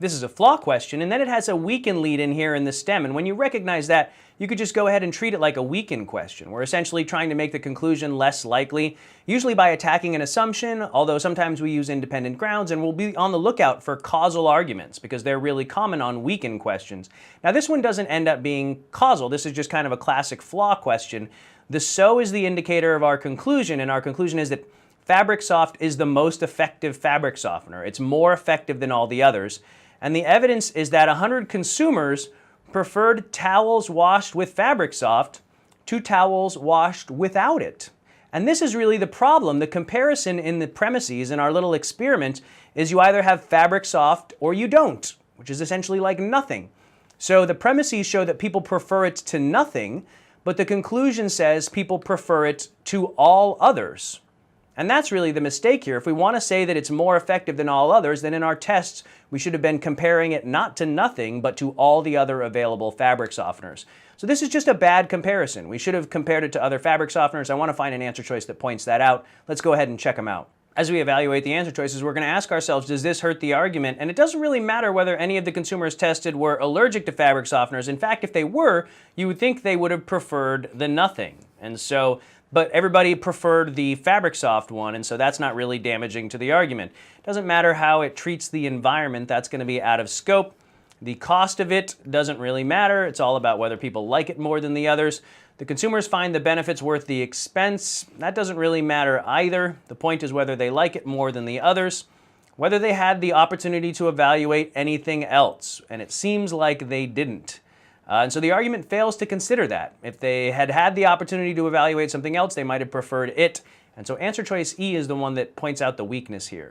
this is a flaw question, and then it has a weaken lead in here in the stem. And when you recognize that, you could just go ahead and treat it like a weaken question. We're essentially trying to make the conclusion less likely, usually by attacking an assumption, although sometimes we use independent grounds, and we'll be on the lookout for causal arguments because they're really common on weaken questions. Now this one doesn't end up being causal. This is just kind of a classic flaw question. The so is the indicator of our conclusion, and our conclusion is that Fabric Soft is the most effective fabric softener. It's more effective than all the others. And the evidence is that 100 consumers preferred towels washed with Fabric Soft to towels washed without it. And this is really the problem. The comparison in the premises in our little experiment is you either have Fabric Soft or you don't, which is essentially like nothing. So the premises show that people prefer it to nothing, but the conclusion says people prefer it to all others. And that's really the mistake here. If we want to say that it's more effective than all others, then in our tests, we should have been comparing it not to nothing, but to all the other available fabric softeners. So this is just a bad comparison. We should have compared it to other fabric softeners. I want to find an answer choice that points that out. Let's go ahead and check them out. As we evaluate the answer choices, we're going to ask ourselves, does this hurt the argument? And it doesn't really matter whether any of the consumers tested were allergic to fabric softeners. In fact, if they were, you would think they would have preferred the nothing. And so, but everybody preferred the Fabric Soft one, and so that's not really damaging to the argument. It doesn't matter how it treats the environment, that's going to be out of scope. The cost of it doesn't really matter. It's all about whether people like it more than the others. The consumers find the benefits worth the expense. That doesn't really matter either. The point is whether they like it more than the others, whether they had the opportunity to evaluate anything else, and it seems like they didn't. And so the argument fails to consider that. If they had had the opportunity to evaluate something else, they might have preferred it. And so answer choice E is the one that points out the weakness here.